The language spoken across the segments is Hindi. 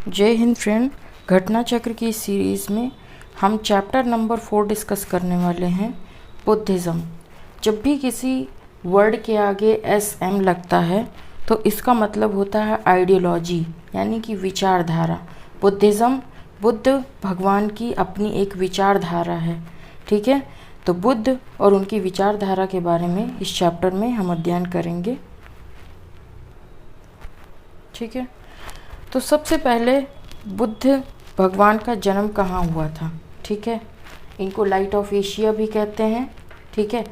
जय हिंद फ्रेंड। घटना चक्र की इस सीरीज़ में हम चैप्टर नंबर 4 डिस्कस करने वाले हैं, बुद्धिज़्म। जब भी किसी वर्ड के आगे SM लगता है तो इसका मतलब होता है आइडियोलॉजी, यानी कि विचारधारा। बुद्धिज़्म, बुद्ध भगवान की अपनी एक विचारधारा है। ठीक है, तो बुद्ध और उनकी विचारधारा के बारे में इस चैप्टर में हम अध्ययन करेंगे। ठीक है, तो सबसे पहले बुद्ध भगवान का जन्म कहाँ हुआ था। ठीक है, इनको लाइट ऑफ एशिया भी कहते हैं। ठीक है,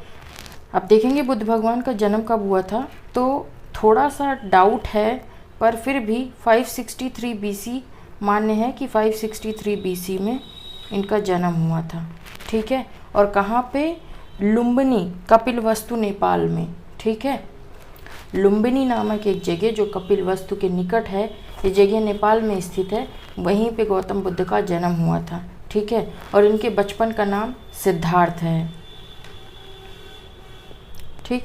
अब देखेंगे बुद्ध भगवान का जन्म कब हुआ था, तो थोड़ा सा डाउट है, पर फिर भी 563 BC मान्य है कि 563 BC में इनका जन्म हुआ था। ठीक है, और कहाँ पे? लुम्बिनी, कपिलवस्तु, नेपाल में। ठीक है, लुम्बिनी नामक एक जगह जो कपिलवस्तु के निकट है, ये जगह नेपाल में स्थित है। वहीं पे गौतम बुद्ध का जन्म हुआ था। ठीक है, और इनके बचपन का नाम सिद्धार्थ है। ठीक,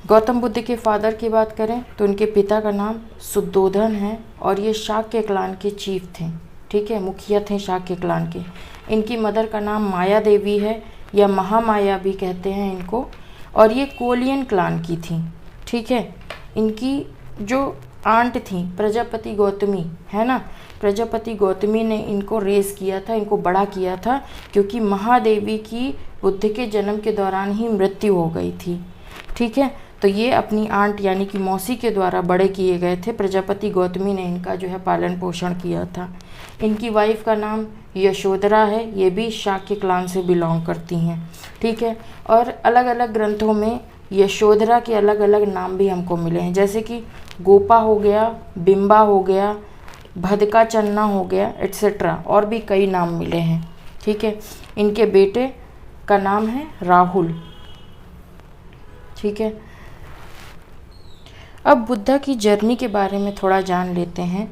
गौतम बुद्ध के फादर की बात करें तो उनके पिता का नाम शुद्धोधन है और ये शाक्य क्लान के चीफ थे। ठीक है, मुखिया थे शाक्य क्लान के। इनकी मदर का नाम माया देवी है, या महामाया भी कहते हैं इनको, और ये कोलियन क्लान की थी। ठीक है, इनकी जो आंट थी प्रजापति गौतमी, है ना, प्रजापति गौतमी ने इनको रेस किया था, इनको बड़ा किया था, क्योंकि महादेवी की बुद्ध के जन्म के दौरान ही मृत्यु हो गई थी। ठीक है, तो ये अपनी आंट यानी कि मौसी के द्वारा बड़े किए गए थे। प्रजापति गौतमी ने इनका जो है पालन पोषण किया था। इनकी वाइफ का नाम यशोधरा है, ये भी शाक्य क्लान से बिलोंग करती हैं। ठीक है, और अलग अलग ग्रंथों में यशोधरा के अलग अलग नाम भी हमको मिले हैं, जैसे कि गोपा हो गया, बिंबा हो गया, भदका चन्ना हो गया, एट्सेट्रा, और भी कई नाम मिले हैं। ठीक है, इनके बेटे का नाम है राहुल। ठीक है, अब बुद्धा की जर्नी के बारे में थोड़ा जान लेते हैं।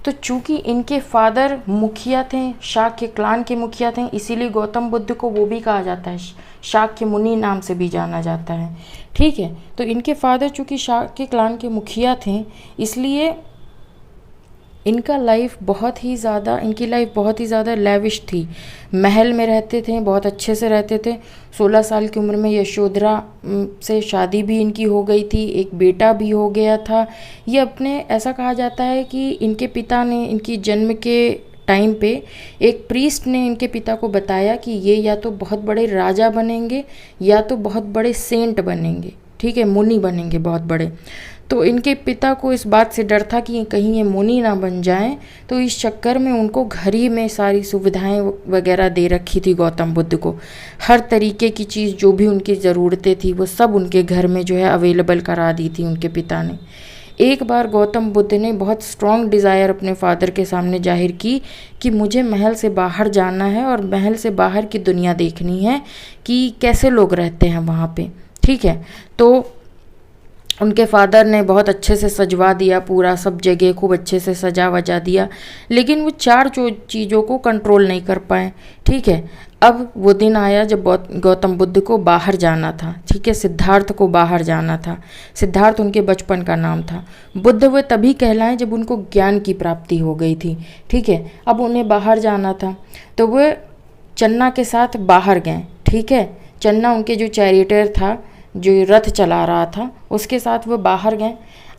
तो चूंकि इनके फादर मुखिया थे, शाक्य क्लान के मुखिया थे, इसीलिए गौतम बुद्ध को वो भी कहा जाता है, शाक्य मुनि नाम से भी जाना जाता है। ठीक है, तो इनके फादर चूंकि शाक्य क्लान के मुखिया थे, इसलिए इनकी लाइफ बहुत ही ज़्यादा लैविश थी। महल में रहते थे, बहुत अच्छे से रहते थे। 16 साल की उम्र में यशोधरा से शादी भी इनकी हो गई थी, एक बेटा भी हो गया था। ये अपने, ऐसा कहा जाता है कि इनके पिता ने, इनकी जन्म के टाइम पे एक प्रीस्ट ने इनके पिता को बताया कि ये या तो बहुत बड़े राजा बनेंगे या तो बहुत बड़े सेंट बनेंगे। ठीक है, मुनि बनेंगे बहुत बड़े। तो इनके पिता को इस बात से डर था कि कहीं ये मुनि ना बन जाएं, तो इस चक्कर में उनको घर ही में सारी सुविधाएं वगैरह दे रखी थी गौतम बुद्ध को। हर तरीके की चीज़ जो भी उनकी ज़रूरतें थी वो सब उनके घर में जो है अवेलेबल करा दी थी उनके पिता ने। एक बार गौतम बुद्ध ने बहुत स्ट्रॉन्ग डिज़ायर अपने फादर के सामने जाहिर की कि मुझे महल से बाहर जाना है और महल से बाहर की दुनिया देखनी है कि कैसे लोग रहते हैं वहाँ पे। ठीक है, तो उनके फादर ने बहुत अच्छे से सजवा दिया, पूरा सब जगह खूब अच्छे से सजा वजा दिया, लेकिन वो 4 चीज़ों को कंट्रोल नहीं कर पाए। ठीक है, अब वो दिन आया जब गौतम बुद्ध को बाहर जाना था। ठीक है, सिद्धार्थ को बाहर जाना था। सिद्धार्थ उनके बचपन का नाम था। बुद्ध वे तभी कहलाए जब उनको ज्ञान की प्राप्ति हो गई थी। ठीक है, अब उन्हें बाहर जाना था, तो वे चन्ना के साथ बाहर गए। ठीक है, चन्ना उनके जो चैरिटर था, जो रथ चला रहा था, उसके साथ वो बाहर गए।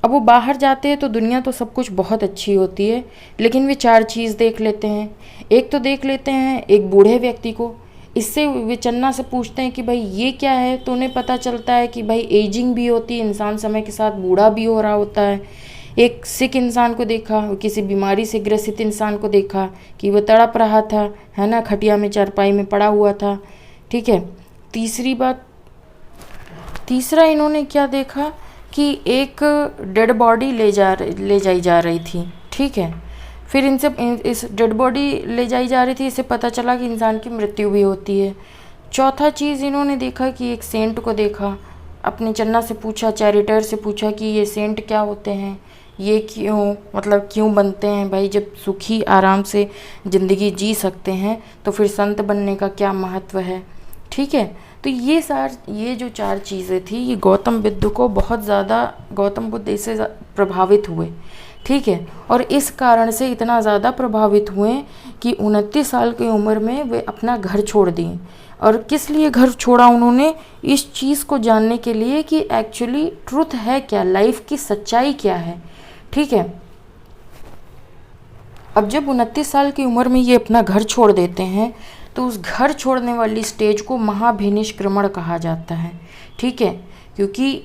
अब वो बाहर जाते हैं तो दुनिया तो सब कुछ बहुत अच्छी होती है, लेकिन वे 4 चीज़ देख लेते हैं। एक तो देख लेते हैं एक बूढ़े व्यक्ति को। इससे वे चन्ना से पूछते हैं कि भाई ये क्या है, तो उन्हें पता चलता है कि भाई एजिंग भी होती है, इंसान समय के साथ बूढ़ा भी हो रहा होता है। एक सिक इंसान को देखा, किसी बीमारी से ग्रसित इंसान को देखा कि वह तड़प रहा था, है ना, खटिया में चारपाई में पड़ा हुआ था। ठीक है, तीसरा इन्होंने क्या देखा कि एक डेड बॉडी ले जाई जा रही थी। ठीक है, फिर इस डेड बॉडी ले जाई जा रही थी, इससे पता चला कि इंसान की मृत्यु भी होती है। चौथा चीज़ इन्होंने देखा कि एक सेंट को देखा। अपने चन्ना से पूछा, चैरिटर से पूछा कि ये सेंट क्या होते हैं, ये क्यों बनते हैं भाई, जब सुखी आराम से ज़िंदगी जी सकते हैं तो फिर संत बनने का क्या महत्व है। ठीक है, तो ये जो 4 चीज़ें थी, ये गौतम बुद्ध इससे प्रभावित हुए। ठीक है। और इस कारण से इतना ज़्यादा प्रभावित हुए कि 29 साल की उम्र में वे अपना घर छोड़ दिए। और किस लिए घर छोड़ा उन्होंने? इस चीज़ को जानने के लिए कि एक्चुअली ट्रुथ है क्या, लाइफ की सच्चाई क्या है, ठीक है। अब जब 29 साल की उम्र में ये अपना घर छोड़ देते हैं तो उस घर छोड़ने वाली स्टेज को महाभिनिष्क्रमण कहा जाता है, ठीक है। क्योंकि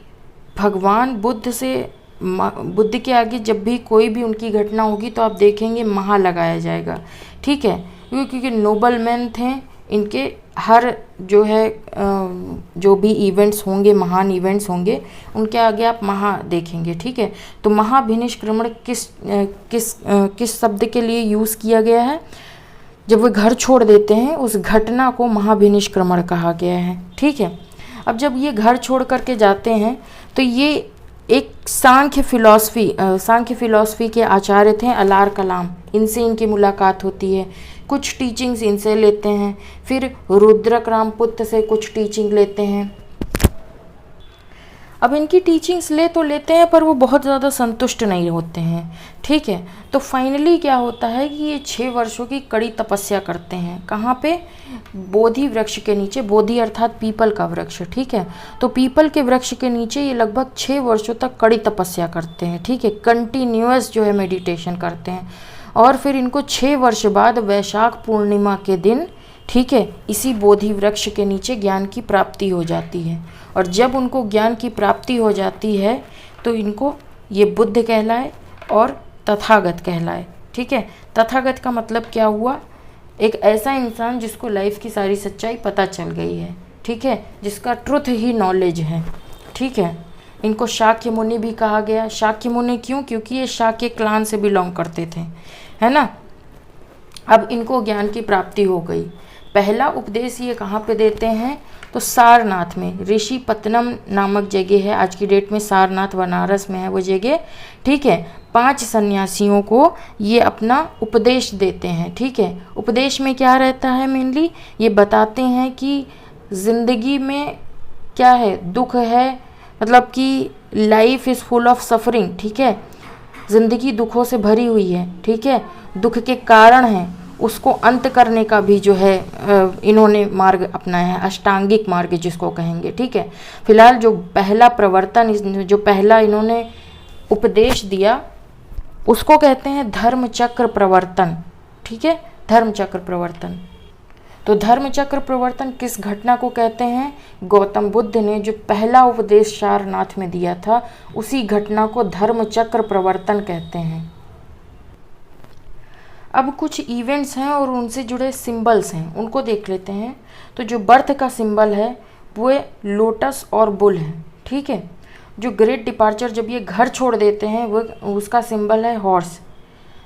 भगवान बुद्ध के आगे जब भी कोई भी उनकी घटना होगी तो आप देखेंगे महा लगाया जाएगा, ठीक है। क्योंकि नोबल मैन थे, इनके हर जो है जो भी इवेंट्स होंगे, महान इवेंट्स होंगे, उनके आगे आप महा देखेंगे, ठीक है। तो महाभिनिष्क्रमण किस शब्द के लिए यूज़ किया गया है? जब वे घर छोड़ देते हैं उस घटना को महाभिनिष्क्रमण कहा गया है, ठीक है। अब जब ये घर छोड़ करके जाते हैं तो ये एक सांख्य फिलॉसफी के आचार्य थे अलार कलाम, इनसे इनकी मुलाकात होती है, कुछ टीचिंग्स इनसे लेते हैं, फिर रुद्रक रामपुत्र से कुछ टीचिंग लेते हैं। अब इनकी टीचिंग्स तो लेते हैं पर वो बहुत ज़्यादा संतुष्ट नहीं होते हैं, ठीक है। तो फाइनली क्या होता है कि ये 6 वर्षों की कड़ी तपस्या करते हैं। कहाँ पे? बोधि वृक्ष के नीचे। बोधि अर्थात पीपल का वृक्ष, ठीक है। तो पीपल के वृक्ष के नीचे ये लगभग 6 वर्षों तक कड़ी तपस्या करते हैं, ठीक है। कंटिन्यूअस जो है मेडिटेशन करते हैं। और फिर इनको 6 वर्ष बाद वैशाख पूर्णिमा के दिन, ठीक है, इसी बोधि वृक्ष के नीचे ज्ञान की प्राप्ति हो जाती है। और जब उनको ज्ञान की प्राप्ति हो जाती है तो इनको ये बुद्ध कहलाए और तथागत कहलाए, ठीक है। तथागत का मतलब क्या हुआ? एक ऐसा इंसान जिसको लाइफ की सारी सच्चाई पता चल गई है, ठीक है, जिसका ट्रुथ ही नॉलेज है, ठीक है। इनको शाक्य मुनि भी कहा गया। शाक्य मुनि क्यों? क्योंकि ये शाक्य क्लान से बिलोंग करते थे, है ना। अब इनको ज्ञान की प्राप्ति हो गई। पहला उपदेश ये कहाँ पे देते हैं? तो सारनाथ में, ऋषिपत्तनम नामक जगह है, आज की डेट में सारनाथ बनारस में है वो जगह, ठीक है। 5 सन्यासियों को ये अपना उपदेश देते हैं, ठीक है। उपदेश में क्या रहता है? मेनली ये बताते हैं कि ज़िंदगी में क्या है, दुख है, मतलब कि life is full of suffering, ठीक है। ज़िंदगी दुखों से भरी हुई है, ठीक है। दुख के कारण हैं, उसको अंत करने का भी जो है इन्होंने मार्ग अपनाया है, अष्टांगिक मार्ग जिसको कहेंगे, ठीक है। फिलहाल जो पहला प्रवर्तन, जो पहला इन्होंने उपदेश दिया उसको कहते हैं धर्मचक्र प्रवर्तन, ठीक है, धर्मचक्र प्रवर्तन। तो धर्मचक्र प्रवर्तन किस घटना को कहते हैं? गौतम बुद्ध ने जो पहला उपदेश सारनाथ में दिया था उसी घटना को धर्मचक्र प्रवर्तन कहते हैं। अब कुछ इवेंट्स हैं और उनसे जुड़े सिंबल्स हैं, उनको देख लेते हैं। तो जो बर्थ का सिंबल है वो लोटस और बुल है, ठीक है। जो ग्रेट डिपार्चर, जब ये घर छोड़ देते हैं, वो उसका सिंबल है हॉर्स।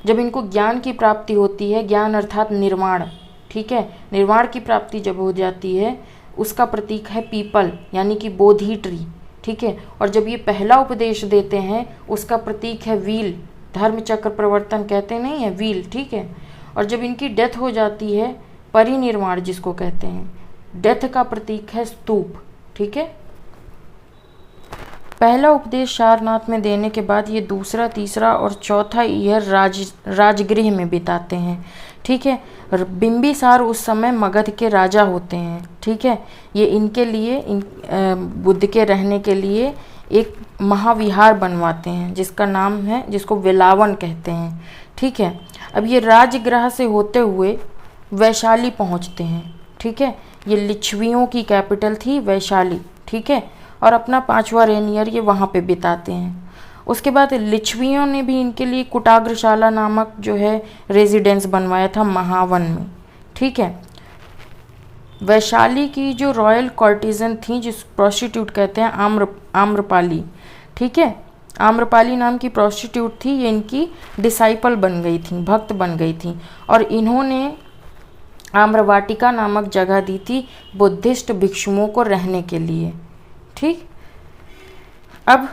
जब इनको ज्ञान की प्राप्ति होती है, ज्ञान अर्थात निर्माण, ठीक है, निर्माण की प्राप्ति जब हो जाती है उसका प्रतीक है पीपल, यानी कि बोधि ट्री, ठीक है। और जब ये पहला उपदेश देते हैं उसका प्रतीक है व्हील, धर्मचक्र प्रवर्तन कहते नहीं है, व्हील, ठीक है। और जब इनकी डेथ हो जाती है, परिनिर्वाण जिसको कहते हैं, डेथ का प्रतीक है स्तूप, ठीक है। पहला उपदेश सारनाथ में देने के बाद ये दूसरा, तीसरा और चौथा ईयर राजगृह में बिताते हैं, ठीक है। बिंबिसार उस समय मगध के राजा होते हैं, ठीक है। ये इनके लिए बुद्ध के रहने के लिए एक महाविहार बनवाते हैं जिसका नाम है, जिसको वेलावन कहते हैं, ठीक है। अब ये राजगृह से होते हुए वैशाली पहुंचते हैं, ठीक है। ये लिच्छवियों की कैपिटल थी वैशाली, ठीक है। और अपना 5वां रेन ईयर ये वहाँ पे बिताते हैं। उसके बाद लिच्छवियों ने भी इनके लिए कुटाग्रशाला नामक जो है रेजिडेंस बनवाया था महावन में, ठीक है। वैशाली की जो रॉयल कॉर्टिजन थी, जिस प्रोस्टिट्यूट कहते हैं आम्रपाली, ठीक है, आम्रपाली नाम की प्रोस्टिट्यूट थी, ये इनकी डिसाइपल बन गई थी, भक्त बन गई थी। और इन्होंने आम्रवाटिका नामक जगह दी थी बुद्धिस्ट भिक्षुओं को रहने के लिए, ठीक। अब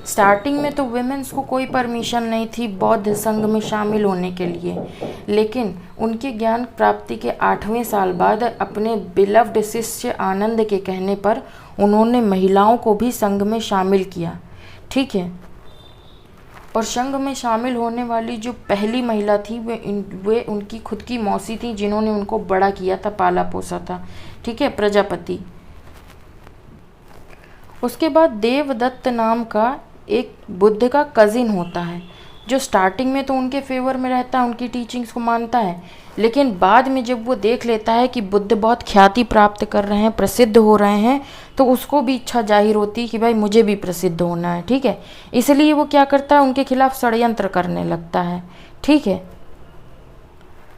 स्टार्टिंग में तो वुमेन्स को कोई परमिशन नहीं थी बौद्ध संघ में शामिल होने के लिए, लेकिन उनके ज्ञान प्राप्ति के 8वें साल बाद अपने बिलव्ड शिष्य आनंद के कहने पर उन्होंने महिलाओं को भी संघ में शामिल किया, ठीक है। और संघ में शामिल होने वाली जो पहली महिला थी वे उनकी खुद की मौसी थी, जिन्होंने उनको बड़ा किया था, पाला पोसा था। ठीक है, प्रजापति। उसके बाद देवदत्त नाम का एक बुद्ध का कजिन होता है, जो स्टार्टिंग में तो उनके फेवर में रहता है, उनकी टीचिंग्स को मानता है, लेकिन बाद में जब वो देख लेता है कि बुद्ध बहुत ख्याति प्राप्त कर रहे हैं, प्रसिद्ध हो रहे हैं, तो उसको भी इच्छा जाहिर होती है कि भाई मुझे भी प्रसिद्ध होना है। ठीक है, इसलिए वो क्या करता है, उनके खिलाफ षड्यंत्र करने लगता है। ठीक है,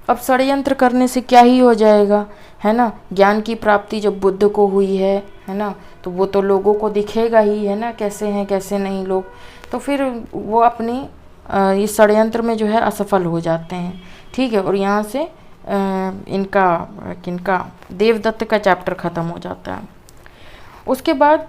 अब षड्यंत्र करने से क्या ही हो जाएगा, है ना। ज्ञान की प्राप्ति जब बुद्ध को हुई है ना, तो वो तो लोगों को दिखेगा ही, है ना, कैसे हैं कैसे नहीं लोग। तो फिर वो अपनी इस षड्यंत्र में जो है असफल हो जाते हैं। ठीक है, और यहाँ से किनका देवदत्त का चैप्टर ख़त्म हो जाता है। उसके बाद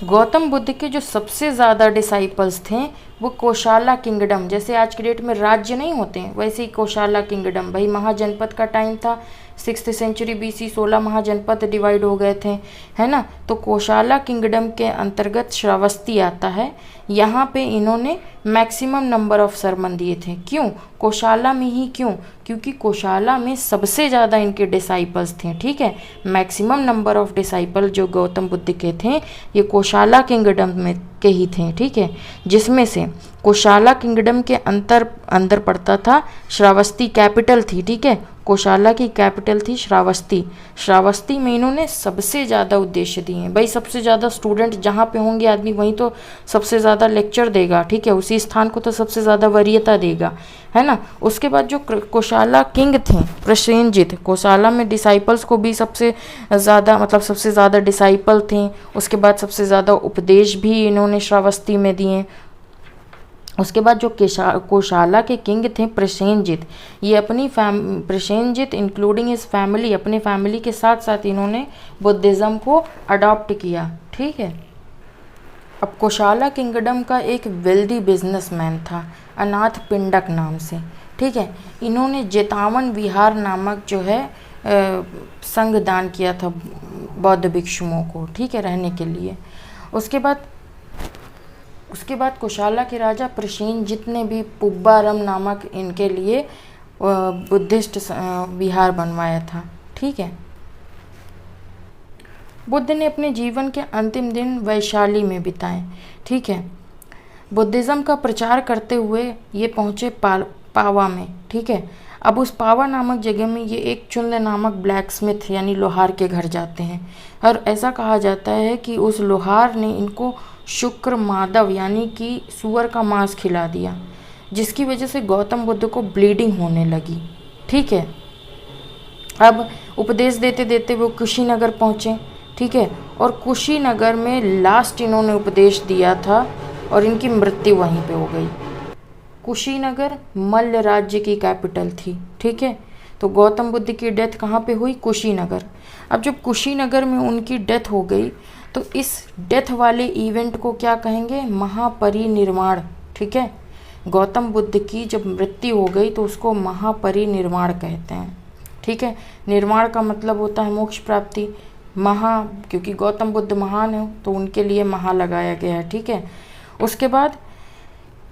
गौतम बुद्ध के जो सबसे ज़्यादा डिसाइपल्स थे वो कोशाला किंगडम, जैसे आज की डेट में राज्य नहीं होते हैं वैसे ही कोशाला किंगडम, भाई महाजनपद का टाइम था, 6th सेंचुरी BC 16 महाजनपद डिवाइड हो गए थे, है ना। तो कोशाला किंगडम के अंतर्गत श्रावस्ती आता है। यहाँ पे इन्होंने मैक्सिमम नंबर ऑफ सरमन दिए थे। क्यों कोशाला में ही, क्योंकि कोशाला में सबसे ज़्यादा इनके डिसाइपल्स थे। ठीक है, मैक्सिमम नंबर ऑफ डिसाइपल जो गौतम बुद्ध के थे ये कोशाला किंगडम में के ही थे। ठीक है, जिसमें से कोशाला किंगडम के अंदर पड़ता था श्रावस्ती, कैपिटल थी। ठीक है, कोशाला की कैपिटल थी श्रावस्ती। श्रावस्ती में इन्होंने सबसे ज़्यादा उद्देश्य दिए हैं। भाई सबसे ज़्यादा स्टूडेंट जहाँ पे होंगे आदमी वहीं तो सबसे ज़्यादा लेक्चर देगा। ठीक है, उसी स्थान को तो सबसे ज़्यादा वरीयता देगा, है ना। उसके बाद जो कोशाला किंग थे प्रसेनजित, कोशाला में डिसाइपल्स को भी सबसे ज़्यादा सबसे ज़्यादा डिसाइपल थे। उसके बाद सबसे ज़्यादा उपदेश भी इन्होंने श्रावस्ती में दिए। उसके बाद जो कोशाला के किंग थे प्रसेनजित, ये अपनी प्रसेनजित इंक्लूडिंग हिज फैमिली, अपने फैमिली के साथ साथ इन्होंने बुद्धिज़्म को अडॉप्ट किया। ठीक है, अब कोशाला किंगडम का एक वेल्दी बिजनेसमैन था अनाथ पिंडक नाम से। ठीक है, इन्होंने जेतावन विहार नामक जो है संघ दान किया था बौद्ध भिक्षुओं को, ठीक है, रहने के लिए। उसके बाद कोशाला के राजा प्रसेनजित ने भी पुब्बारम नामक इनके लिए बुद्धिस्ट विहार बनवाया था। ठीक है, बुद्ध ने अपने जीवन के अंतिम दिन वैशाली में बिताए। ठीक है, बुद्धिज़्म का प्रचार करते हुए ये पहुँचे पावा में। ठीक है, अब उस पावा नामक जगह में ये एक चुंद नामक ब्लैक स्मिथ यानी लोहार के घर जाते हैं, और ऐसा कहा जाता है कि उस लोहार ने इनको शुक्र माधव यानी कि सूअर का मांस खिला दिया, जिसकी वजह से गौतम बुद्ध को ब्लीडिंग होने लगी। ठीक है, अब उपदेश देते देते वो कुशीनगर पहुँचे। ठीक है, और कुशीनगर में लास्ट इन्होंने उपदेश दिया था और इनकी मृत्यु वहीं पे हो गई। कुशीनगर मल्ल राज्य की कैपिटल थी। ठीक है, तो गौतम बुद्ध की डेथ कहाँ पे हुई, कुशीनगर। अब जब कुशीनगर में उनकी डेथ हो गई तो इस डेथ वाले इवेंट को क्या कहेंगे, महापरिनिर्वाण। ठीक है, गौतम बुद्ध की जब मृत्यु हो गई तो उसको महापरिनिर्वाण कहते हैं। ठीक है, निर्वाण का मतलब होता है मोक्ष प्राप्ति, क्योंकि गौतम बुद्ध महान है तो उनके लिए महा लगाया गया है। ठीक है, उसके बाद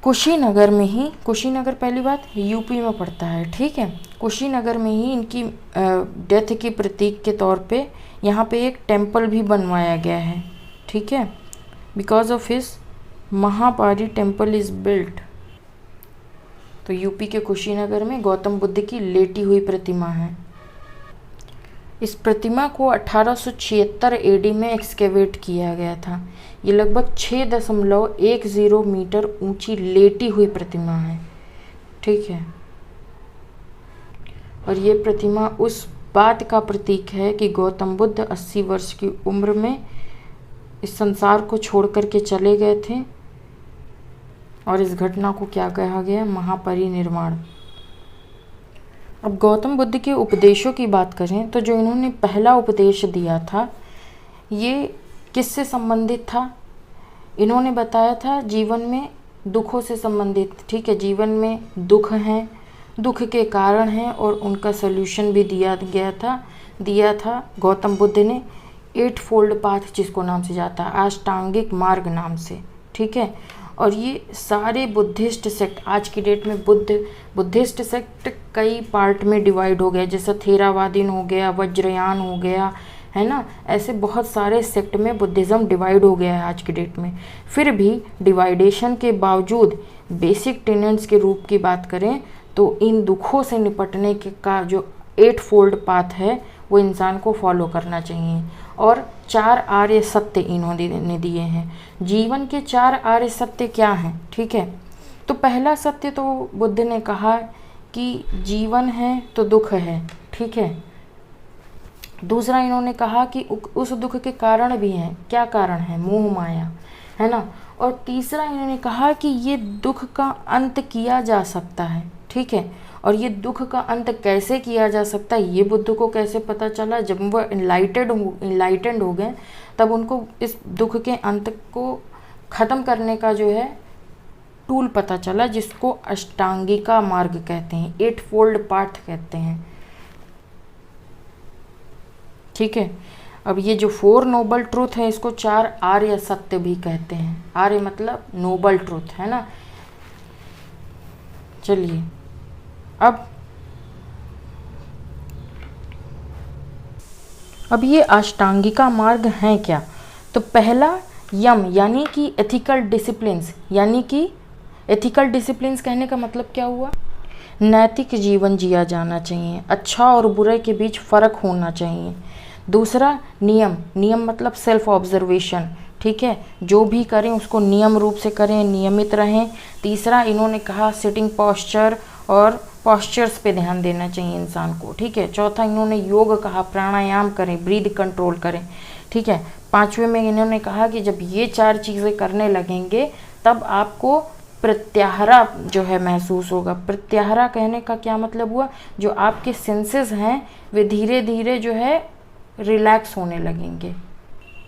कुशीनगर में ही, कुशीनगर पहली बात यूपी में पड़ता है। ठीक है, कुशीनगर में ही इनकी डेथ के प्रतीक के तौर पे यहाँ पे एक टेम्पल भी बनवाया गया है। ठीक है, बिकॉज ऑफ हिज महापारी टेम्पल इज़ बिल्ट। तो यूपी के कुशीनगर में गौतम बुद्ध की लेटी हुई प्रतिमा है। इस प्रतिमा को 1876 AD में एक्सकेवेट किया गया था। ये लगभग 6.10 मीटर ऊंची लेटी हुई प्रतिमा है। ठीक है, और ये प्रतिमा उस बात का प्रतीक है कि गौतम बुद्ध 80 वर्ष की उम्र में इस संसार को छोड़ करके चले गए थे, और इस घटना को क्या कहा गया, महापरिनिर्वाण। अब गौतम बुद्ध के उपदेशों की बात करें तो जो इन्होंने पहला उपदेश दिया था ये किससे संबंधित था, इन्होंने बताया था जीवन में दुखों से संबंधित। ठीक है, जीवन में दुख हैं, दुख के कारण हैं और उनका सल्यूशन भी दिया था गौतम बुद्ध ने 8 फोल्ड पाथ, जिसको नाम से जाता है अष्टांगिक मार्ग नाम से। ठीक है, और ये सारे बुद्धिस्ट सेक्ट आज की डेट में बुद्धिस्ट सेक्ट कई पार्ट में डिवाइड हो गया, जैसे थेरावादीन हो गया, वज्रयान हो गया, है ना। ऐसे बहुत सारे सेक्ट में बुद्धिज़्म डिवाइड हो गया है आज की डेट में। फिर भी डिवाइडेशन के बावजूद बेसिक टेनेंट्स के रूप की बात करें तो इन दुखों से निपटने के का जो 8 फोल्ड पाथ है वो इंसान को फॉलो करना चाहिए। और 4 आर्य सत्य इन्होंने दिए हैं। जीवन के 4 आर्य सत्य क्या हैं, ठीक है। तो पहला सत्य तो बुद्ध ने कहा कि जीवन है तो दुख है, ठीक है। दूसरा इन्होंने कहा कि उस दुख के कारण भी हैं। क्या कारण है? मोह माया, है ना। और तीसरा इन्होंने कहा कि ये दुख का अंत किया जा सकता है, ठीक है। और ये दुख का अंत कैसे किया जा सकता है ये बुद्ध को कैसे पता चला? जब वो इनलाइटेंड हो गए तब उनको इस दुख के अंत को ख़त्म करने का जो है टूल पता चला, जिसको अष्टांगिका मार्ग कहते हैं, 8 फोल्ड पाथ कहते हैं, ठीक है। अब ये जो 4 नोबल ट्रूथ है इसको 4 आर्य सत्य भी कहते हैं। आर्य मतलब नोबल ट्रूथ, है ना। चलिए अब ये अष्टांगिका मार्ग हैं क्या? तो पहला यम यानी कि एथिकल डिसिप्लिन्स, यानी कि एथिकल डिसिप्लिन्स कहने का मतलब क्या हुआ? नैतिक जीवन जिया जाना चाहिए, अच्छा और बुरे के बीच फ़र्क होना चाहिए। दूसरा नियम, नियम मतलब सेल्फ ऑब्जर्वेशन, ठीक है। जो भी करें उसको नियम रूप से करें, नियमित रहें। तीसरा इन्होंने कहा सिटिंग पोस्चर और पोस्चर्स पे ध्यान देना चाहिए इंसान को, ठीक है। चौथा इन्होंने योग कहा, प्राणायाम करें, ब्रीथ कंट्रोल करें, ठीक है। पांचवें में इन्होंने कहा कि जब ये 4 चीज़ें करने लगेंगे तब आपको प्रत्याहारा जो है महसूस होगा। प्रत्याहारा कहने का क्या मतलब हुआ? जो आपके सेंसेस हैं वे धीरे धीरे जो है रिलैक्स होने लगेंगे,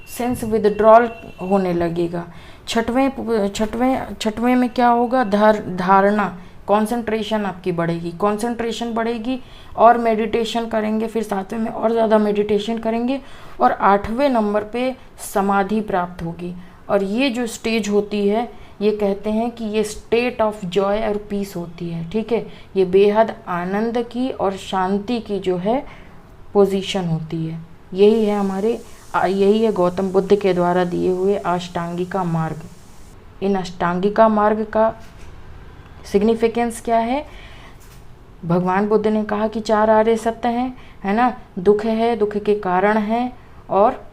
सेंस विदड्रॉल होने लगेगा। छठवें में क्या होगा? धारणा, कंसंट्रेशन आपकी बढ़ेगी, कंसंट्रेशन बढ़ेगी और मेडिटेशन करेंगे, फिर 7वें में और ज़्यादा मेडिटेशन करेंगे और 8वें नंबर पे समाधि प्राप्त होगी। और ये जो स्टेज होती है ये कहते हैं कि ये स्टेट ऑफ जॉय और पीस होती है, ठीक है। ये बेहद आनंद की और शांति की जो है पोजीशन होती है। यही है गौतम बुद्ध के द्वारा दिए हुए अष्टांगिका मार्ग। इन अष्टांगिका मार्ग का सिग्निफिकेंस क्या है? भगवान बुद्ध ने कहा कि 4 आर्य सत्य हैं, है ना। दुख है, दुख के कारण हैं और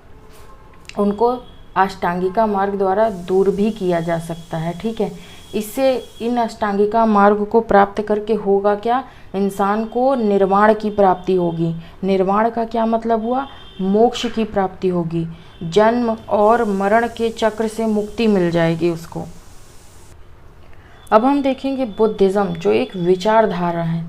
उनको अष्टांगिका मार्ग द्वारा दूर भी किया जा सकता है, ठीक है। इससे इन अष्टांगिका मार्ग को प्राप्त करके होगा क्या? इंसान को निर्वाण की प्राप्ति होगी। निर्वाण का क्या मतलब हुआ? मोक्ष की प्राप्ति होगी, जन्म और मरण के चक्र से मुक्ति मिल जाएगी उसको। अब हम देखेंगे बुद्धिज़्म जो एक विचारधारा है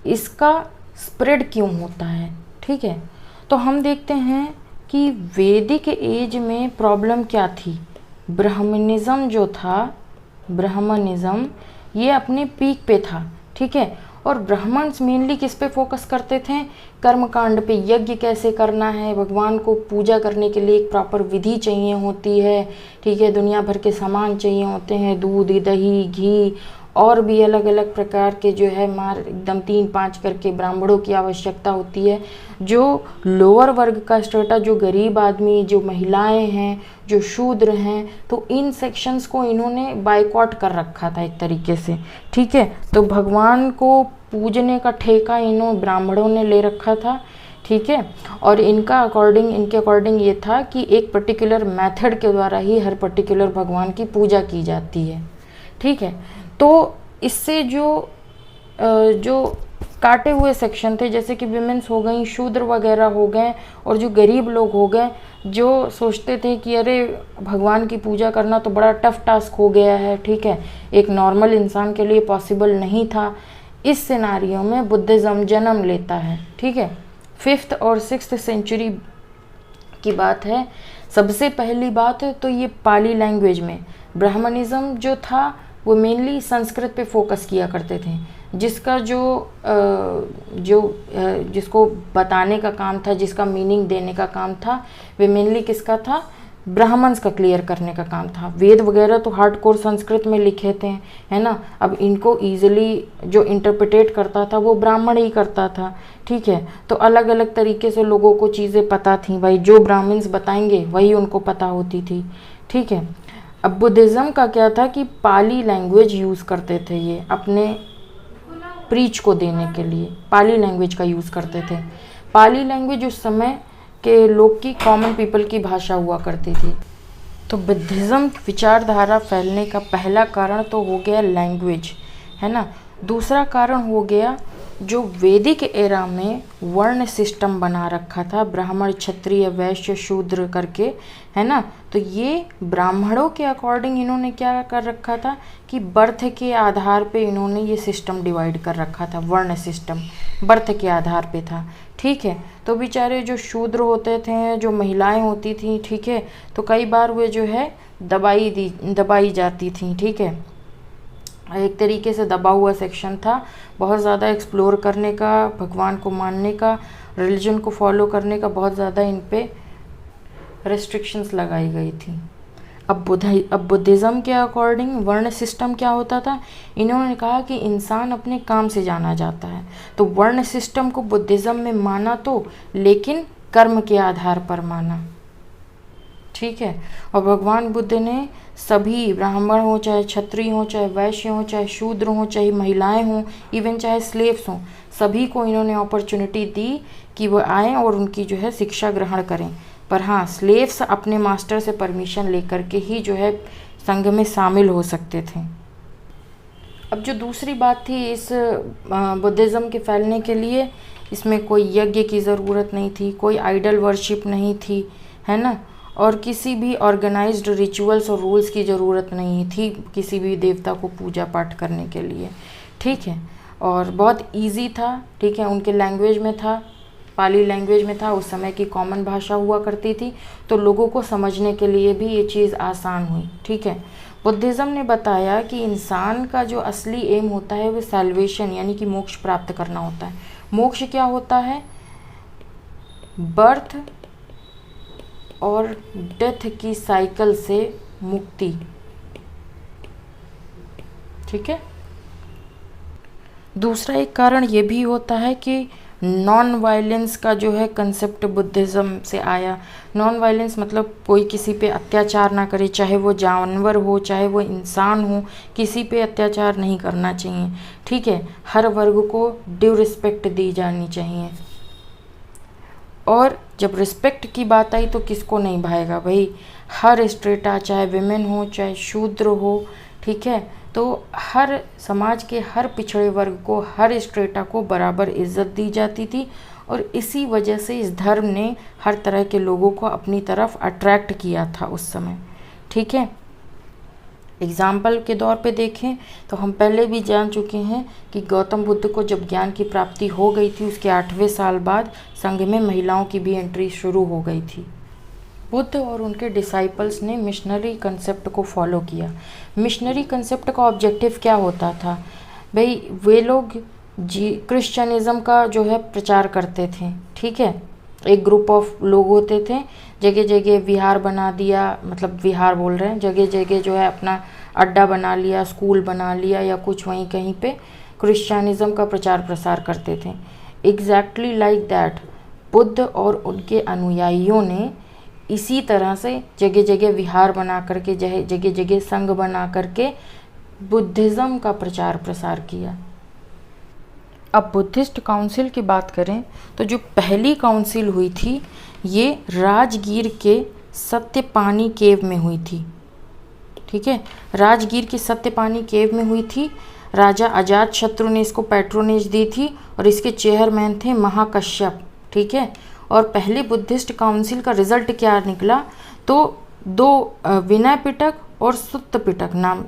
इसका स्प्रेड क्यों होता है, ठीक है। तो हम देखते हैं कि वैदिक एज में प्रॉब्लम क्या थी। ब्राह्मणिज्म जो था, ब्राह्मणिज्म ये अपने पीक पे था, ठीक है। और ब्राह्मण्स मेनली किस पे फोकस करते थे? कर्मकांड पे, यज्ञ कैसे करना है, भगवान को पूजा करने के लिए एक प्रॉपर विधि चाहिए होती है, ठीक है। दुनिया भर के सामान चाहिए होते हैं, दूध, दही, घी और भी अलग अलग प्रकार के जो है एकदम 3-5 करके ब्राह्मणों की आवश्यकता होती है। जो लोअर वर्ग का स्टेटा, जो गरीब आदमी, जो महिलाएं हैं, जो शूद्र हैं, तो इन सेक्शंस को इन्होंने बाइकआउट कर रखा था एक तरीके से, ठीक है। तो भगवान को पूजने का ठेका ब्राह्मणों ने ले रखा था, ठीक है। और इनके अकॉर्डिंग ये था कि एक पर्टिकुलर मेथड के द्वारा ही हर पर्टिकुलर भगवान की पूजा की जाती है, ठीक है। तो इससे जो काटे हुए सेक्शन थे, जैसे कि विमेंस हो गई, शूद्र वगैरह हो गए, और जो गरीब लोग हो गए जो सोचते थे कि अरे भगवान की पूजा करना तो बड़ा टफ टास्क हो गया है, ठीक है, एक नॉर्मल इंसान के लिए पॉसिबल नहीं था। इस सिनारियो में बुद्धिज़्म जन्म लेता है, ठीक है। 5th और 6th सेंचुरी की बात है। सबसे पहली बात है तो ये पाली लैंग्वेज में ब्राह्मणिज्म जो था वो मेनली संस्कृत पे फोकस किया करते थे, जिसका जिसको बताने का काम था, जिसका मीनिंग देने का काम था, वे मेनली किसका था? ब्राह्मण्स का क्लियर करने का काम था। वेद वगैरह तो हार्डकोर संस्कृत में लिखे थे, है ना। अब इनको ईजिली जो इंटरप्रिटेट करता था वो ब्राह्मण ही करता था, ठीक है। तो अलग अलग तरीके से लोगों को चीज़ें पता थी भाई, जो ब्राह्मण्स बताएंगे वही उनको पता होती थी, ठीक है। अब बुद्धिज़्म का क्या था कि पाली लैंग्वेज यूज़ करते थे, ये अपने प्रीच को देने के लिए पाली लैंग्वेज का यूज़ करते थे। पाली लैंग्वेज उस समय के लोग की, कॉमन पीपल की भाषा हुआ करती थी। तो बुद्धिज़्म विचारधारा फैलने का पहला कारण तो हो गया लैंग्वेज, है ना। दूसरा कारण हो गया जो वैदिक एरा में वर्ण सिस्टम बना रखा था, ब्राह्मण क्षत्रिय वैश्य शूद्र करके, है ना। तो ये ब्राह्मणों के अकॉर्डिंग इन्होंने क्या कर रखा था कि बर्थ के आधार पे इन्होंने ये सिस्टम डिवाइड कर रखा था, वर्ण सिस्टम बर्थ के आधार पे था, ठीक है। तो बेचारे जो शूद्र होते थे, जो महिलाएं होती थी, ठीक है, तो कई बार वे जो है दबाई जाती थी, ठीक है। एक तरीके से दबा हुआ सेक्शन था, बहुत ज़्यादा एक्सप्लोर करने का, भगवान को मानने का, रिलीजन को फॉलो करने का बहुत ज़्यादा इन पे रेस्ट्रिक्शंस लगाई गई थी। अब बुद्धिज़्म के अकॉर्डिंग वर्ण सिस्टम क्या होता था, इन्होंने कहा कि इंसान अपने काम से जाना जाता है। तो वर्ण सिस्टम को बुद्धिज़्म में माना तो, लेकिन कर्म के आधार पर माना, ठीक है। और भगवान बुद्ध ने सभी, ब्राह्मण हो चाहे क्षत्रिय हो चाहे वैश्य हो चाहे शूद्र हो चाहे महिलाएं हों, इवन चाहे स्लेव्स हों, सभी को इन्होंने अपॉर्चुनिटी दी कि वो आएँ और उनकी जो है शिक्षा ग्रहण करें। पर हाँ, स्लेव्स अपने मास्टर से परमिशन लेकर के ही जो है संघ में शामिल हो सकते थे। अब जो दूसरी बात थी इस बुद्धिज़्म के फैलने के लिए, इसमें कोई यज्ञ की ज़रूरत नहीं थी, कोई आइडल वर्शिप नहीं थी, है ना। और किसी भी ऑर्गेनाइज्ड रिचुअल्स और रूल्स की ज़रूरत नहीं थी किसी भी देवता को पूजा पाठ करने के लिए, ठीक है। और बहुत इजी था, ठीक है। उनके लैंग्वेज में था, पाली लैंग्वेज में था, उस समय की कॉमन भाषा हुआ करती थी, तो लोगों को समझने के लिए भी ये चीज़ आसान हुई, ठीक है। बुद्धिज़्म ने बताया कि इंसान का जो असली एम होता है वो सैल्वेशन यानी कि मोक्ष प्राप्त करना होता है। मोक्ष क्या होता है? बर्थ और डेथ की साइकिल से मुक्ति, ठीक है। दूसरा एक कारण ये भी होता है कि नॉन वायलेंस का जो है कंसेप्ट बुद्धिज़्म से आया। नॉन वायलेंस मतलब कोई किसी पे अत्याचार ना करे, चाहे वो जानवर हो चाहे वो इंसान हो, किसी पे अत्याचार नहीं करना चाहिए, ठीक है। हर वर्ग को ड्यू रिस्पेक्ट दी जानी चाहिए। और जब रिस्पेक्ट की बात आई तो किसको नहीं भाएगा भाई, हर स्ट्रेटा, चाहे विमेन हो चाहे शूद्र हो, ठीक है। तो हर समाज के हर पिछड़े वर्ग को, हर स्ट्रेटा को बराबर इज्जत दी जाती थी। और इसी वजह से इस धर्म ने हर तरह के लोगों को अपनी तरफ अट्रैक्ट किया था उस समय, ठीक है। एग्जाम्पल के तौर पे देखें तो हम पहले भी जान चुके हैं कि गौतम बुद्ध को जब ज्ञान की प्राप्ति हो गई थी उसके 8वें साल बाद संघ में महिलाओं की भी एंट्री शुरू हो गई थी। बुद्ध और उनके डिसाइपल्स ने मिशनरी कंसेप्ट को फॉलो किया। मिशनरी कंसेप्ट का ऑब्जेक्टिव क्या होता था भाई, वे लोग क्रिश्चियनिज़्म का जो है प्रचार करते थे, ठीक है। एक ग्रुप ऑफ लोग होते थे, जगह जगह विहार बना दिया, मतलब विहार बोल रहे हैं, जगह जगह जो है अपना अड्डा बना लिया, स्कूल बना लिया या कुछ वहीं कहीं पे क्रिश्चियनिज़्म का प्रचार प्रसार करते थे। एग्जैक्टली लाइक दैट बुद्ध और उनके अनुयायियों ने इसी तरह से जगह जगह विहार बना करके, जगह जगह संघ बना करके बुद्धिज़्म का प्रचार प्रसार किया। अब बुद्धिस्ट काउंसिल की बात करें तो जो पहली काउंसिल हुई थी ये राजगीर के सत्यपानी केव में हुई थी, ठीक है। राजगीर के सत्यपानी केव में हुई थी। राजा अजातशत्रु ने इसको पैट्रोनेज दी थी और इसके चेयरमैन थे महाकश्यप, ठीक है। और पहले बुद्धिस्ट काउंसिल का रिजल्ट क्या निकला, तो दो विनय पिटक और सुत्त पिटक नाम,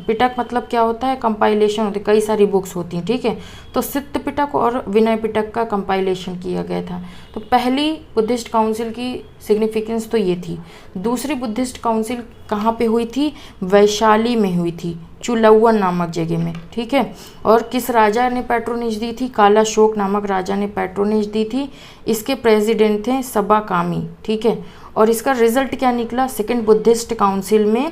पिटक मतलब क्या होता है, कंपाइलेशन होती है, कई सारी बुक्स होती हैं, ठीक है। तो सित्त पिटक और विनय पिटक का कंपाइलेशन किया गया था। तो पहली बुद्धिस्ट काउंसिल की सिग्निफिकेंस तो ये थी। दूसरी बुद्धिस्ट काउंसिल कहाँ पे हुई थी? वैशाली में हुई थी, चुलौवन नामक जगह में, ठीक है। और किस राजा ने पैट्रोनेज दी थी? कालाशोक नामक राजा ने पैट्रोनेज दी थी। इसके प्रेसिडेंट थे सबाकामी, ठीक है। और इसका रिजल्ट क्या निकला? सेकेंड बुद्धिस्ट काउंसिल में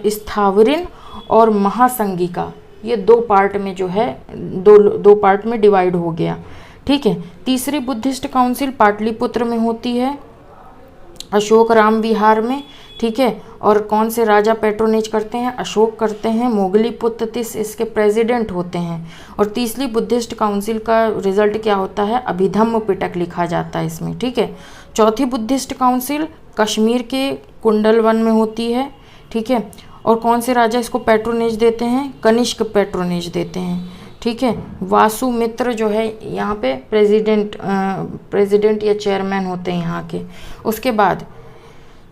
स्थावरिन और महासंगिका, ये दो पार्ट में जो है दो पार्ट में डिवाइड हो गया, ठीक है। तीसरी बुद्धिस्ट काउंसिल पाटलिपुत्र में होती है, अशोक राम विहार में, ठीक है। और कौन से राजा पैट्रोनेज करते हैं? अशोक करते हैं। मोगलीपुत्तिस इसके प्रेसिडेंट होते हैं। और तीसरी बुद्धिस्ट काउंसिल का रिजल्ट क्या होता है? अभिधम्म पिटक लिखा जाता है इसमें, ठीक है। चौथी बुद्धिस्ट काउंसिल कश्मीर के कुंडलवन में होती है, ठीक है। और कौन से राजा इसको पैट्रोनेज देते हैं? कनिष्क पैट्रोनेज देते हैं, ठीक है। वासुमित्र जो है यहाँ पे प्रेसिडेंट या चेयरमैन होते हैं यहाँ के। उसके बाद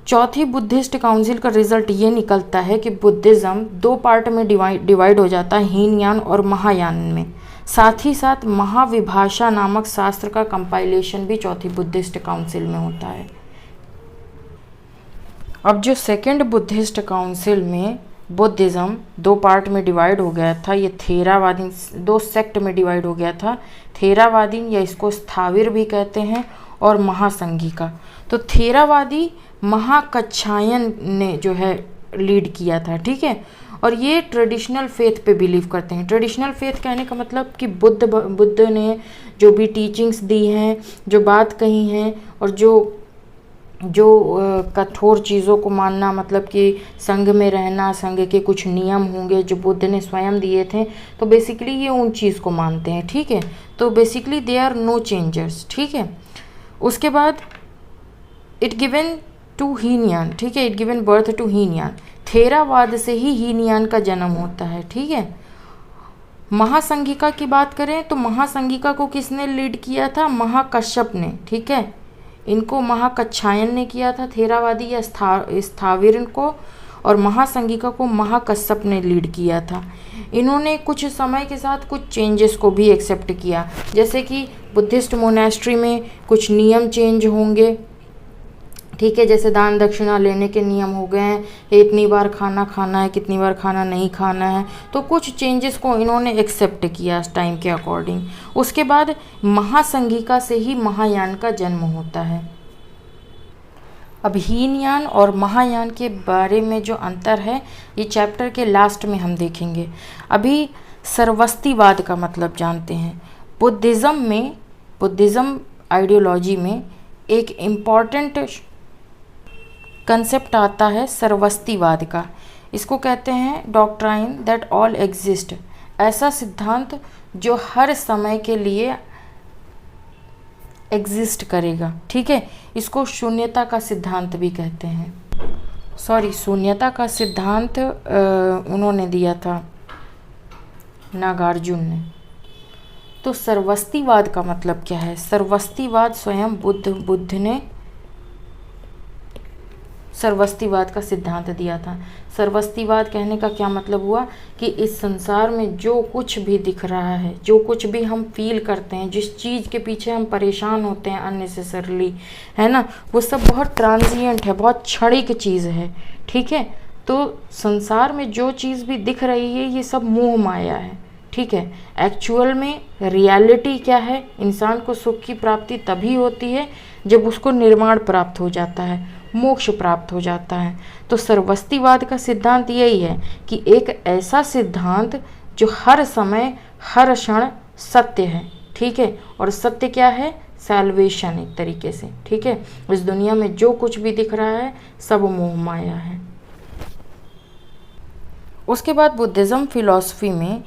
चौथी बुद्धिस्ट काउंसिल का रिजल्ट ये निकलता है कि बुद्धिज़्म दो पार्ट में डिवाइड हो जाता है, हीनयान और महायान में। साथ ही साथ महाविभाषा नामक शास्त्र का कंपाइलेशन भी चौथी बुद्धिस्ट काउंसिल में होता है। अब जो सेकेंड बुद्धिस्ट काउंसिल में बुद्धिज़्म दो पार्ट में डिवाइड हो गया था, ये थेरावादी दो सेक्ट में डिवाइड हो गया था, थेरावादी या इसको स्थाविर भी कहते हैं, और महासंघिका। तो थेरावादी महाकच्छायन ने जो है लीड किया था, ठीक है। और ये ट्रेडिशनल फेथ पे बिलीव करते हैं। ट्रेडिशनल फेथ कहने का मतलब कि बुद्ध ने जो भी टीचिंग्स दी हैं, जो बात कही हैं, और जो कठोर चीज़ों को मानना, मतलब कि संघ में रहना, संघ के कुछ नियम होंगे जो बुद्ध ने स्वयं दिए थे, तो बेसिकली ये उन चीज़ को मानते हैं, ठीक है। तो basically they are no changers, ठीक है। उसके बाद इट गिवन टू हीनयान, ठीक है, it given birth to Hinayana. Theravada से ही हीनयान का जन्म होता है, ठीक है। महासंघिका की बात करें तो महासंघिका को किसने लीड किया था? महाकश्यप ने, ठीक है। इनको महाकच्छायन ने किया था, थेरावादी या स्थाविरन को, और महासंघिका को महाकश्यप ने लीड किया था। इन्होंने कुछ समय के साथ कुछ चेंजेस को भी एक्सेप्ट किया, जैसे कि बुद्धिस्ट मोनेस्ट्री में कुछ नियम चेंज होंगे, ठीक है। जैसे दान दक्षिणा लेने के नियम हो गए हैं, इतनी बार खाना खाना है, कितनी बार खाना नहीं खाना है, तो कुछ चेंजेस को इन्होंने एक्सेप्ट किया टाइम के अकॉर्डिंग। उसके बाद महासंघिका से ही महायान का जन्म होता है। अब हीनयान और महायान के बारे में जो अंतर है ये चैप्टर के लास्ट में हम देखेंगे। अभी सर्वस्तिवाद का मतलब जानते हैं। बुद्धिज़्म आइडियोलॉजी में एक इम्पॉर्टेंट कंसेप्ट आता है सर्वस्तिवाद का। इसको कहते हैं डॉक्ट्राइन दैट ऑल एग्जिस्ट, ऐसा सिद्धांत जो हर समय के लिए एग्जिस्ट करेगा, ठीक है। इसको शून्यता का सिद्धांत भी कहते हैं। शून्यता का सिद्धांत उन्होंने दिया था नागार्जुन ने। तो सर्वस्तिवाद का मतलब क्या है? सर्वस्तिवाद स्वयं बुद्ध ने सर्वस्तिवाद का सिद्धांत दिया था। सर्वस्तिवाद कहने का क्या मतलब हुआ कि इस संसार में जो कुछ भी दिख रहा है, जो कुछ भी हम फील करते हैं, जिस चीज़ के पीछे हम परेशान होते हैं अननेसेसरली, है ना, वो सब बहुत ट्रांजिएंट है, बहुत क्षणिक चीज़ है, ठीक है। तो संसार में जो चीज़ भी दिख रही है ये सब मोह माया है, ठीक है। एक्चुअल में रियलिटी क्या है? इंसान को सुख की प्राप्ति तभी होती है जब उसको निर्वाण प्राप्त हो जाता है, मोक्ष प्राप्त हो जाता है। तो सर्वस्तिवाद का सिद्धांत यही है कि एक ऐसा सिद्धांत जो हर समय हर क्षण सत्य है, ठीक है। और सत्य क्या है? सैल्वेशन, एक तरीके से, ठीक है। इस दुनिया में जो कुछ भी दिख रहा है सब मोह माया है। उसके बाद बुद्धिज़्म फिलॉसफी में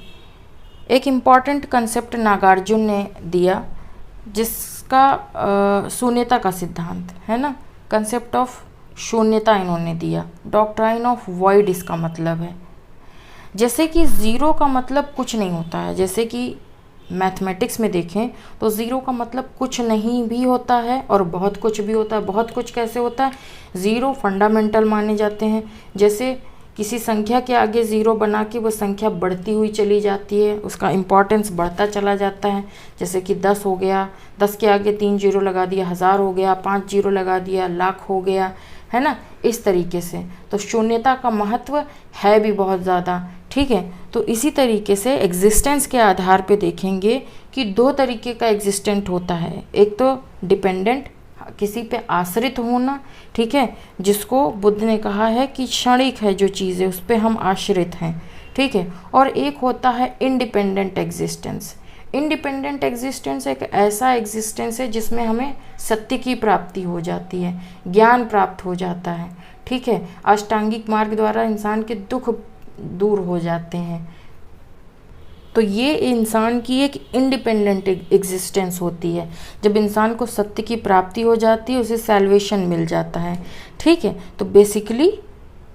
एक इम्पॉर्टेंट कंसेप्ट नागार्जुन ने दिया, जिसका शून्यता का सिद्धांत है ना, कंसेप्ट ऑफ शून्यता इन्होंने दिया। डॉक्ट्राइन ऑफ वॉइड इसका मतलब है। जैसे कि ज़ीरो का मतलब कुछ नहीं होता है, जैसे कि मैथमेटिक्स में देखें तो ज़ीरो का मतलब कुछ नहीं भी होता है और बहुत कुछ भी होता है। बहुत कुछ कैसे होता है? ज़ीरो फंडामेंटल माने जाते हैं। जैसे किसी संख्या के आगे ज़ीरो बना के वो संख्या बढ़ती हुई चली जाती है, उसका इम्पॉर्टेंस बढ़ता चला जाता है। जैसे कि 10 हो गया, 10 के आगे 3 जीरो लगा दिया 1000 हो गया, 5 जीरो लगा दिया लाख हो गया, है ना, इस तरीके से। तो शून्यता का महत्व है भी बहुत ज़्यादा, ठीक है। तो इसी तरीके से एग्जिस्टेंस के आधार पे देखेंगे कि दो तरीके का एग्जिस्टेंट होता है। एक तो डिपेंडेंट, किसी पे आश्रित होना, ठीक है, जिसको बुद्ध ने कहा है कि क्षणिक है जो चीज़ है उस पर हम आश्रित हैं, ठीक है। और एक होता है इंडिपेंडेंट एग्जिस्टेंस। इंडिपेंडेंट एग्जिस्टेंस एक ऐसा एग्जिस्टेंस है जिसमें हमें सत्य की प्राप्ति हो जाती है, ज्ञान प्राप्त हो जाता है, ठीक है। अष्टांगिक मार्ग द्वारा इंसान के दुख दूर हो जाते हैं। तो ये इंसान की एक इंडिपेंडेंट एग्जिस्टेंस होती है। जब इंसान को सत्य की प्राप्ति हो जाती है उसे सैल्वेशन मिल जाता है, ठीक है। तो बेसिकली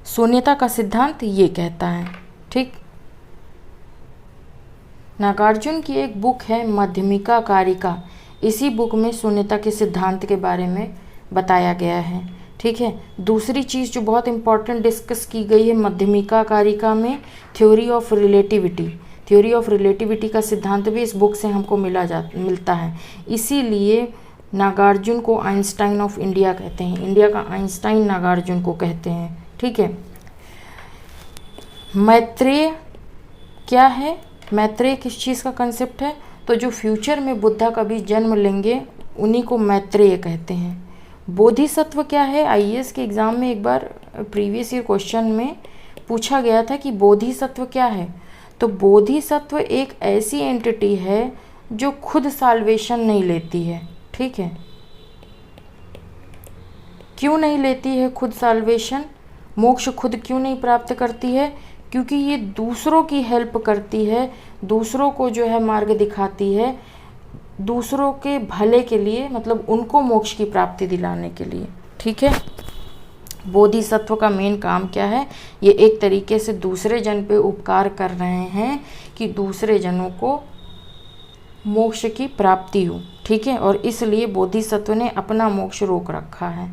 शून्यता का सिद्धांत ये कहता है, ठीक। नागार्जुन की एक बुक है मध्यमिका कारिका। इसी बुक में शून्यता के सिद्धांत के बारे में बताया गया है, ठीक है। दूसरी चीज़ जो बहुत इंपॉर्टेंट डिस्कस की गई है मध्यमिका कारिका में, theory of relativity. Theory of relativity का सिद्धांत भी इस बुक से हमको मिलता है। इसीलिए नागार्जुन को आइंस्टाइन ऑफ इंडिया कहते हैं। इंडिया का आइंस्टाइन नागार्जुन को कहते हैं, ठीक है। मैत्रेय क्या है? मैत्रेय किस चीज़ का कंसेप्ट है? तो जो फ्यूचर में बुद्धा कभी जन्म लेंगे उन्हीं को मैत्रेय कहते हैं। बोधिसत्व क्या है? आईएएस के एग्ज़ाम में एक बार प्रीवियस ईयर क्वेश्चन में पूछा गया था कि बोधिसत्व क्या है। तो बोधिसत्व एक ऐसी एंटिटी है जो खुद साल्वेशन नहीं लेती है, ठीक है। क्यों नहीं लेती है खुद साल्वेशन? मोक्ष खुद क्यों नहीं प्राप्त करती है? क्योंकि ये दूसरों की हेल्प करती है, दूसरों को जो है मार्ग दिखाती है, दूसरों के भले के लिए, मतलब उनको मोक्ष की प्राप्ति दिलाने के लिए, ठीक है। बोधिसत्व का मेन काम क्या है? ये एक तरीके से दूसरे जन पे उपकार कर रहे हैं कि दूसरे जनों को मोक्ष की प्राप्ति हो, ठीक है। और इसलिए बोधिसत्व ने अपना मोक्ष रोक रखा है।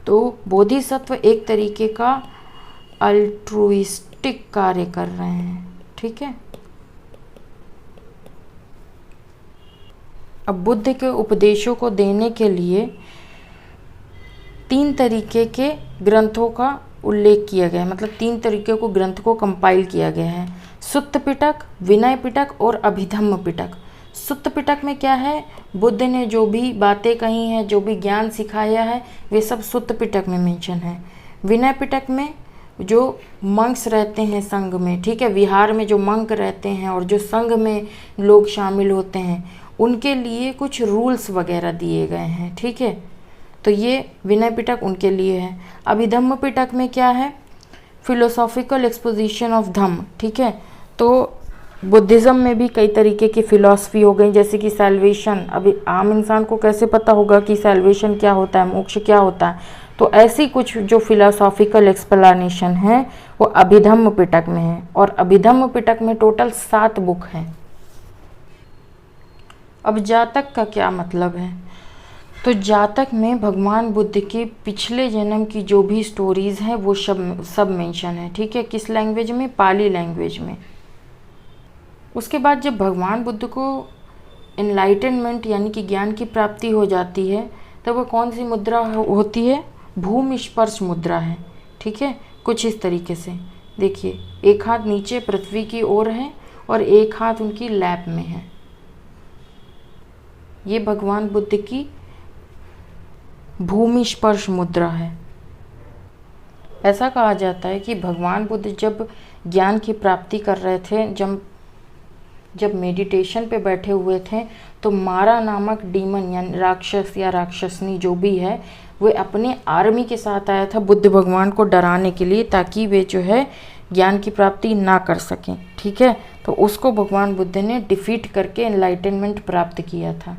तो बोधिसत्व एक तरीके का अल्ट्रुइस्टिक कार्य कर रहे हैं, ठीक है। अब बुद्ध के उपदेशों को देने के लिए 3 तरीके के ग्रंथों का उल्लेख किया गया है, मतलब 3 तरीके को ग्रंथ को कंपाइल किया गया है। सुत्त पिटक, विनय पिटक और अभिधम्म पिटक। सुत्त पिटक में क्या है? बुद्ध ने जो भी बातें कही हैं, जो भी ज्ञान सिखाया है, वे सब सुत्त पिटक में मेंशन है। विनय पिटक में जो मंक्स रहते हैं संघ में, ठीक है, विहार में जो मंक रहते हैं और जो संघ में लोग शामिल होते हैं, उनके लिए कुछ रूल्स वगैरह दिए गए हैं, ठीक है। तो ये विनय पिटक उनके लिए है। अभिधम्म पिटक में क्या है? फिलोसॉफिकल एक्सपोजिशन ऑफ धम्म, ठीक है। तो बुद्धिज़्म में भी कई तरीके की फ़िलॉसफी हो गई, जैसे कि सैल्वेशन। अभी आम इंसान को कैसे पता होगा कि सैल्वेशन क्या होता है, मोक्ष क्या होता है? तो ऐसी कुछ जो फिलोसॉफिकल एक्सप्लेनेशन है वो अभिधम्म पिटक में है। और अभिधम्म पिटक में टोटल 7 बुक हैं। अब जातक का क्या मतलब है? तो जातक में भगवान बुद्ध के पिछले जन्म की जो भी स्टोरीज़ हैं वो सब मेंशन है, ठीक है। किस लैंग्वेज में? पाली लैंग्वेज में। उसके बाद जब भगवान बुद्ध को एनलाइटनमेंट यानी कि ज्ञान की प्राप्ति हो जाती है तब वो कौन सी मुद्रा होती है? भूमि स्पर्श मुद्रा है, ठीक है। कुछ इस तरीके से देखिए, एक हाथ नीचे पृथ्वी की ओर है और एक हाथ उनकी लैप में है। ये भगवान बुद्ध की भूमि स्पर्श मुद्रा है। ऐसा कहा जाता है कि भगवान बुद्ध जब ज्ञान की प्राप्ति कर रहे थे, जब मेडिटेशन पे बैठे हुए थे, तो मारा नामक डीमन यानी राक्षस या राक्षसनी जो भी है, वो अपने आर्मी के साथ आया था बुद्ध भगवान को डराने के लिए, ताकि वे जो है ज्ञान की प्राप्ति ना कर सकें, ठीक है। तो उसको भगवान बुद्ध ने डिफीट करके एनलाइटनमेंट प्राप्त किया था।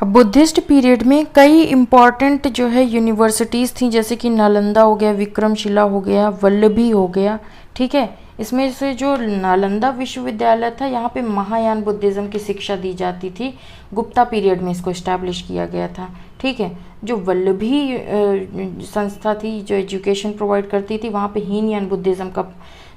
बुद्धिस्ट पीरियड में कई इम्पॉर्टेंट जो है यूनिवर्सिटीज़ थी, जैसे कि नालंदा हो गया, विक्रमशिला हो गया, वल्लभी हो गया, ठीक है। इसमें से जो नालंदा विश्वविद्यालय था, यहाँ पे महायान बुद्धिज़्म की शिक्षा दी जाती थी। गुप्ता पीरियड में इसको इस्टेब्लिश किया गया था, ठीक है। जो वल्लभी संस्था थी जो एजुकेशन प्रोवाइड करती थी, वहाँ पे हीनयान बुद्धिज़्म का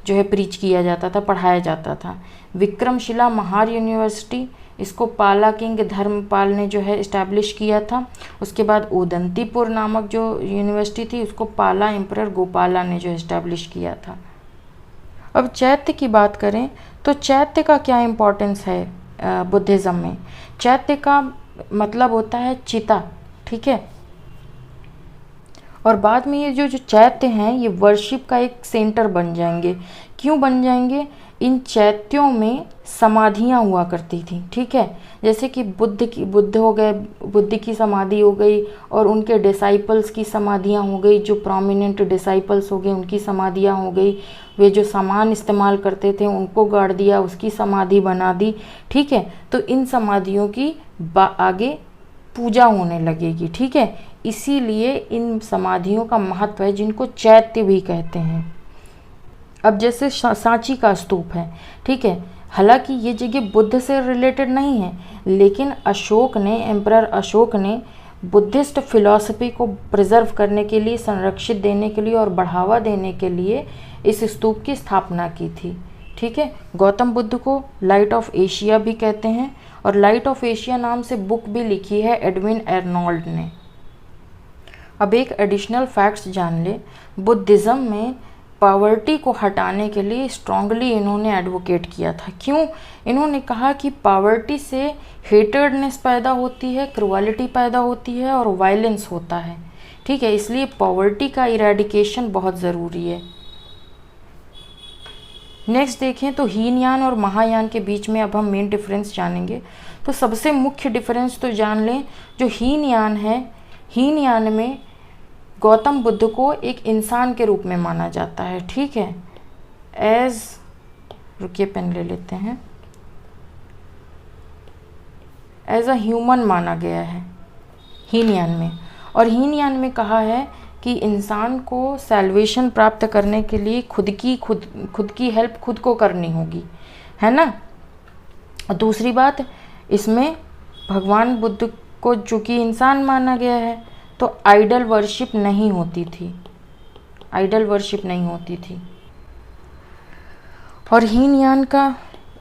जो है प्रीच किया जाता था, पढ़ाया जाता था। विक्रमशिला महार यूनिवर्सिटी, इसको पाला किंग धर्मपाल ने जो है इस्टेब्लिश किया था। उसके बाद उदंतीपुर नामक जो यूनिवर्सिटी थी उसको पाला एम्परर गोपाला ने जो इस्टेब्लिश किया था। अब चैत्य की बात करें तो चैत्य का क्या इम्पोर्टेंस है बुद्धिज़्म में। चैत्य का मतलब होता है चिता, ठीक है। और बाद में ये जो चैत्य हैं ये वर्शिप का एक सेंटर बन जाएंगे। क्यों बन जाएंगे? इन चैत्यों में समाधियाँ हुआ करती थी, ठीक है। जैसे कि बुद्ध हो गए, बुद्ध की समाधि हो गई, और उनके डिसाइपल्स की समाधियाँ हो गई, जो प्रोमिनेंट डिसाइपल्स हो गए उनकी समाधियाँ हो गई। वे जो सामान इस्तेमाल करते थे उनको गाड़ दिया, उसकी समाधि बना दी, ठीक है। तो इन समाधियों की आगे पूजा होने लगेगी, ठीक है। इसीलिए इन समाधियों का महत्व है, जिनको चैत्य भी कहते हैं। अब जैसे सांची का स्तूप है, ठीक है। हालांकि ये जगह बुद्ध से रिलेटेड नहीं है, लेकिन अशोक ने, एम्परर अशोक ने बुद्धिस्ट फिलॉसफी को प्रिजर्व करने के लिए, संरक्षित देने के लिए और बढ़ावा देने के लिए इस स्तूप की स्थापना की थी, ठीक है। गौतम बुद्ध को लाइट ऑफ एशिया भी कहते हैं, और लाइट ऑफ एशिया नाम से बुक भी लिखी है एडविन एर्नोल्ड ने। अब एक एडिशनल फैक्ट्स जान ले। बुद्धिज़्म में पॉवर्टी को हटाने के लिए स्ट्रांगली इन्होंने एडवोकेट किया था। क्यों? इन्होंने कहा कि पॉवर्टी से हेटर्डनेस पैदा होती है, क्रुअलिटी पैदा होती है और वायलेंस होता है, ठीक है। इसलिए पॉवर्टी का इरेडिकेशन बहुत ज़रूरी है। नेक्स्ट देखें तो हीनयान और महायान के बीच में अब हम मेन डिफरेंस जानेंगे। तो सबसे मुख्य डिफरेंस तो जान लें, जो हीनयान है, हीनयान में गौतम बुद्ध को एक इंसान के रूप में माना जाता है, ठीक है। रुकिए पेन ले लेते हैं। एज अ ह्यूमन माना गया है हीनयान में। और हीनयान में कहा है कि इंसान को सैल्वेशन प्राप्त करने के लिए खुद की हेल्प खुद को करनी होगी, है ना। दूसरी बात, इसमें भगवान बुद्ध को चूँकि इंसान माना गया है तो आइडल वर्शिप नहीं होती थी, आइडल वर्शिप नहीं होती थी। और हीनयान का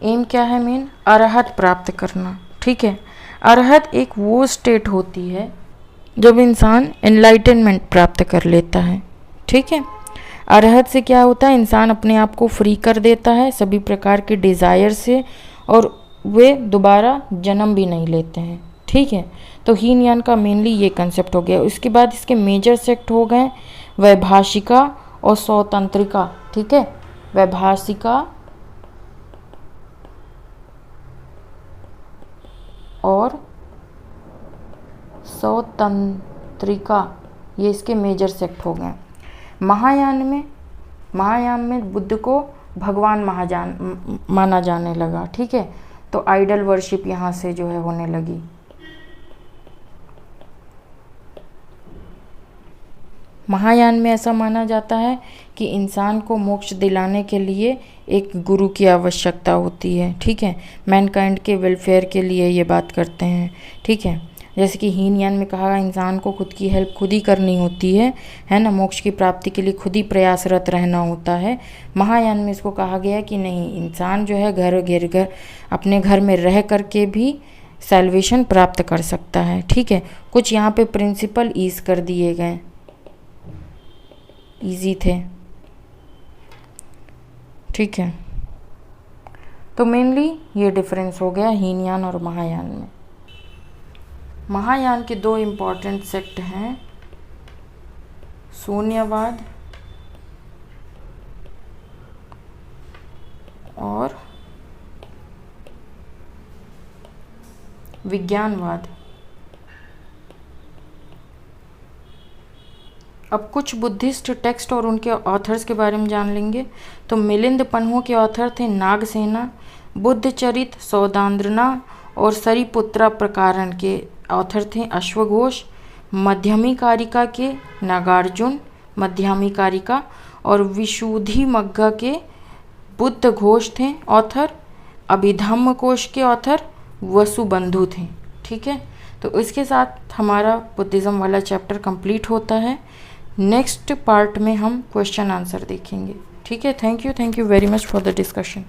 एम क्या है? मेन अरहत प्राप्त करना, ठीक है। अरहत एक वो स्टेट होती है जब इंसान एनलाइटनमेंट प्राप्त कर लेता है, ठीक है। अरहत से क्या होता है? इंसान अपने आप को फ्री कर देता है सभी प्रकार के डिज़ायर से, और वे दोबारा जन्म भी नहीं लेते हैं, ठीक है। तो हीनयान का मेनली ये कंसेप्ट हो गया। उसके बाद इसके मेजर सेक्ट हो गए वैभाषिका और स्वतंत्रिका, ठीक है। वैभाषिका और स्वतंत्रिका, ये इसके मेजर सेक्ट हो गए। महायान में बुद्ध को भगवान माना जाने लगा, ठीक है। तो आइडल वर्शिप यहाँ से जो है होने लगी। महायान में ऐसा माना जाता है कि इंसान को मोक्ष दिलाने के लिए एक गुरु की आवश्यकता होती है, ठीक है। मैनकाइंड के वेलफेयर के लिए ये बात करते हैं, ठीक है। जैसे कि हीनयान में कहा इंसान को खुद की हेल्प खुद ही करनी होती है ना, मोक्ष की प्राप्ति के लिए खुद ही प्रयासरत रहना होता है। महायान में इसको कहा गया कि नहीं, इंसान जो है घर अपने घर में रह करके भी सैल्वेशन प्राप्त कर सकता है, ठीक है। कुछ यहाँ पे प्रिंसिपल ईज कर दिए गए, ईजी थे, ठीक है। तो मेनली ये डिफरेंस हो गया हीनयान और महायान में। महायान के दो इम्पॉर्टेंट सेक्ट हैं, शून्यवाद और विज्ञानवाद। अब कुछ बुद्धिस्ट टेक्स्ट और उनके ऑथर्स के बारे में जान लेंगे। तो मिलिंद पन्हो के ऑथर थे नागसेना, बुद्धचरित, सौदांद्रना और सरिपुत्रा प्रकरण के ऑथर थे अश्वघोष, मध्यमी कारिका के नागार्जुन मध्यमी कारिका, और विशुद्धिमग्गा के बुद्ध घोष थे ऑथर, अभिधम्म कोश के ऑथर वसुबंधु थे, ठीक है। तो इसके साथ हमारा बुद्धिज़्म वाला चैप्टर कंप्लीट होता है। नेक्स्ट पार्ट में हम क्वेश्चन आंसर देखेंगे, ठीक है। Thank you very much for the discussion.